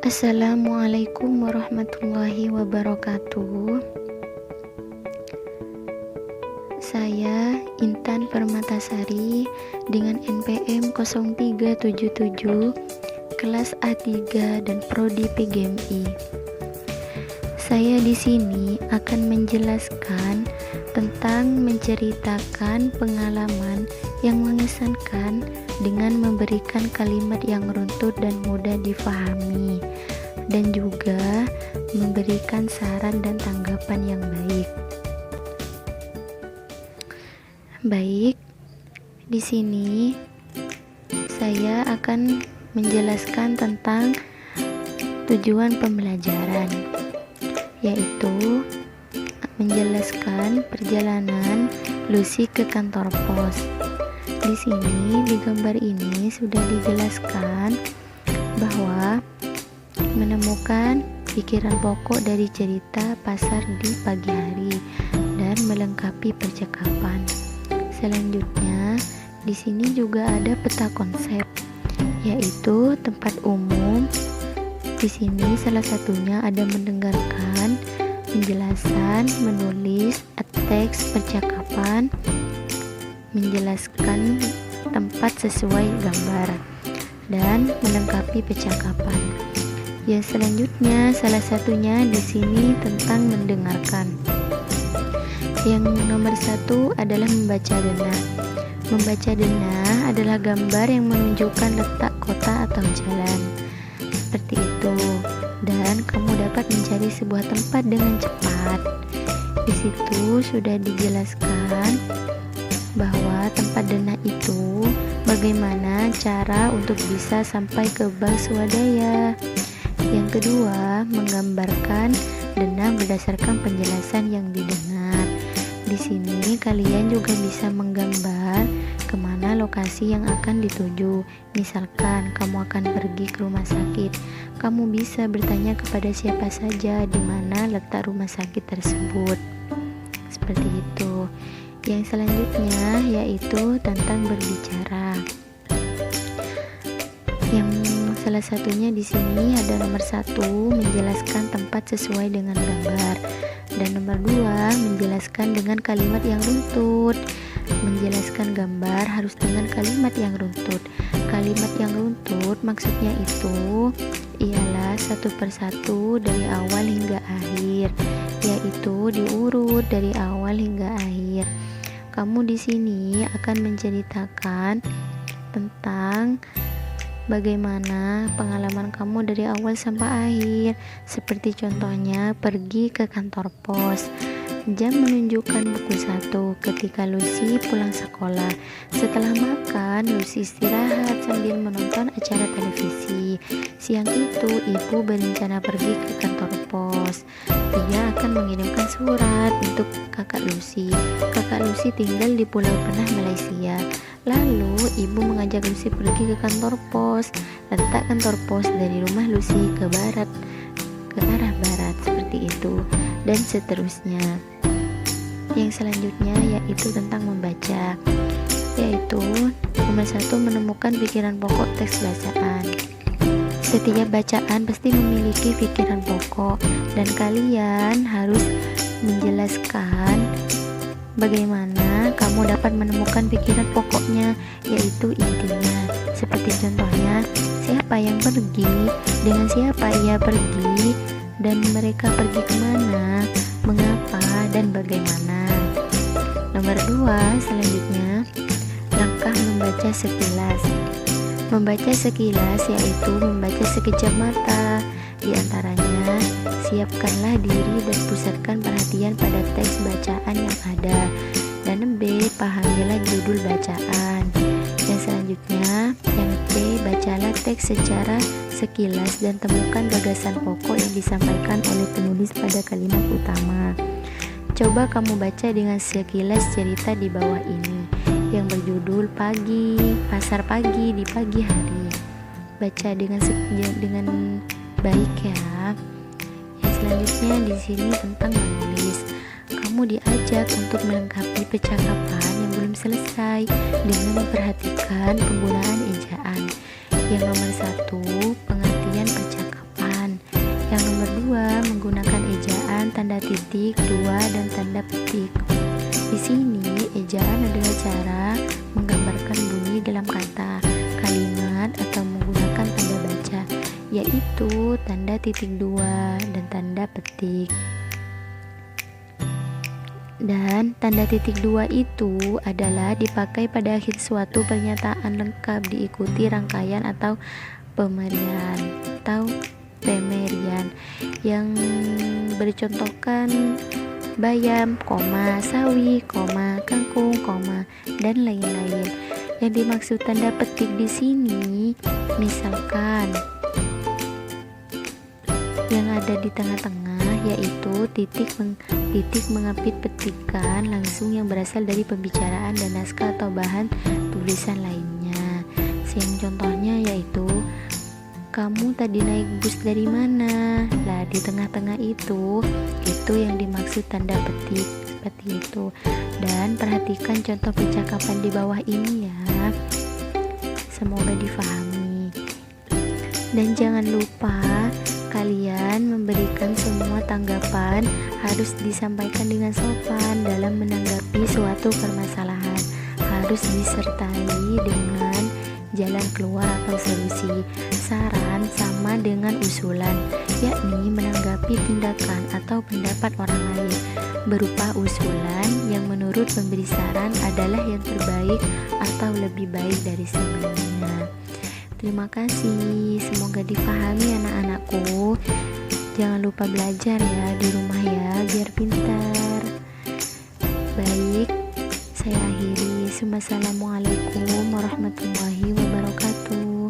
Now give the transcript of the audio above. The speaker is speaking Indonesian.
Assalamualaikum warahmatullahi wabarakatuh. Saya Intan Permatasari dengan NPM 0377 kelas A3 dan prodi PGMI. Saya di sini akan menjelaskan tentang menceritakan pengalaman yang mengesankan dengan memberikan kalimat yang runtut dan mudah difahami, dan juga memberikan saran dan tanggapan yang baik. Baik, di sini saya akan menjelaskan tentang tujuan pembelajaran, yaitu menjelaskan perjalanan Lucy ke kantor pos. Di sini di gambar ini sudah dijelaskan bahwa menemukan pikiran pokok dari cerita pasar di pagi hari dan melengkapi percakapan. Selanjutnya, di sini juga ada peta konsep, yaitu tempat umum. Di sini salah satunya ada mendengarkan, penjelasan, menulis, teks percakapan, menjelaskan tempat sesuai gambar, dan melengkapi percakapan. Ya, selanjutnya salah satunya di sini tentang mendengarkan. Yang nomor 1 adalah membaca denah. Membaca denah adalah gambar yang menunjukkan letak kota atau jalan. Seperti itu. Dan kamu dapat mencari sebuah tempat dengan cepat. Di situ sudah dijelaskan bahwa tempat denah itu bagaimana cara untuk bisa sampai ke bank swadaya. Yang kedua, menggambarkan denah berdasarkan penjelasan yang didengar. Di sini kalian juga bisa menggambar kemana lokasi yang akan dituju. Misalkan kamu akan pergi ke rumah sakit, kamu bisa bertanya kepada siapa saja di mana letak rumah sakit tersebut. Seperti itu. Yang selanjutnya yaitu tentang berbicara. Yang salah satunya di sini ada nomor 1, menjelaskan tempat sesuai dengan gambar, dan nomor 2, menjelaskan dengan kalimat yang runtut. Menjelaskan gambar harus dengan kalimat yang runtut. Kalimat yang runtut maksudnya itu ialah satu persatu dari awal hingga akhir, yaitu diurut dari awal hingga akhir. Kamu di sini akan menceritakan tentang bagaimana pengalaman kamu dari awal sampai akhir. Seperti contohnya pergi ke kantor pos. Jam menunjukkan pukul 1 ketika Lucy pulang sekolah. Setelah makan, Lucy istirahat sambil menonton acara televisi. Siang itu, ibu berencana pergi ke kantor pos. Ia akan mengirimkan surat untuk kakak Lucy. Kakak Lucy tinggal di Pulau Penang, Malaysia. Lalu, ibu mengajak Lucy pergi ke kantor pos. Letak kantor pos dari rumah Lucy ke barat, ke arah barat, seperti itu, dan seterusnya. Yang selanjutnya yaitu tentang membaca, yaitu nomor 1, menemukan pikiran pokok teks bacaan. Setiap bacaan pasti memiliki pikiran pokok, dan kalian harus menjelaskan bagaimana kamu dapat menemukan pikiran pokoknya, yaitu intinya. Seperti contohnya, siapa yang pergi, dengan siapa ia pergi, dan mereka pergi kemana, mengapa, dan bagaimana. Nomor 2, selanjutnya, langkah membaca sekilas. Membaca sekilas yaitu membaca sekejap mata. Di antaranya, siapkanlah diri dan pusatkan perhatian pada teks bacaan yang ada. Dan B, pahamilah judul bacaan. Yang selanjutnya, yang C, bacalah teks secara sekilas dan temukan gagasan pokok yang disampaikan oleh penulis pada kalimat utama. Coba kamu baca dengan sekilas cerita di bawah ini yang berjudul Pagi, Pasar Pagi di Pagi Hari. Baca dengan baik ya. Yang selanjutnya di sini tentang menulis. Kamu diajak untuk melengkapi percakapan yang belum selesai dengan memperhatikan penggunaan ejaan. Yang nomor 1, pengertian percakapan. Yang nomor 2, menggunakan ejaan, tanda titik, 2, dan tanda petik. Di sini, ejaan adalah cara menggambarkan bunyi dalam kata, kalimat, atau menggunakan tanda baca, yaitu tanda titik 2 dan tanda petik. Dan tanda titik 2 itu adalah dipakai pada akhir suatu pernyataan lengkap diikuti rangkaian atau pemerian yang bercontohkan bayam, sawi, kangkung, dan lain-lain. Yang dimaksud tanda petik di sini, misalkan yang ada di tengah-tengah yaitu titik mengapit petikan langsung yang berasal dari pembicaraan dan naskah atau bahan tulisan lainnya. Yang contohnya yaitu kamu tadi naik bus dari mana? Lah di tengah-tengah itu yang dimaksud tanda petik seperti itu. Dan perhatikan contoh percakapan di bawah ini ya. Semoga difahami. Dan jangan lupa kalian memberikan semua tanggapan harus disampaikan dengan sopan dalam menanggapi suatu permasalahan. Harus disertai dengan jalan keluar atau solusi. Saran sama dengan usulan, yakni menanggapi tindakan atau pendapat orang lain berupa usulan yang menurut pemberi saran adalah yang terbaik atau lebih baik dari sebelumnya. Terima kasih, semoga dipahami anak-anakku. Jangan lupa belajar ya di rumah ya, biar pintar. Baik, saya akhiri. Wassalamualaikum warahmatullahi wabarakatuh.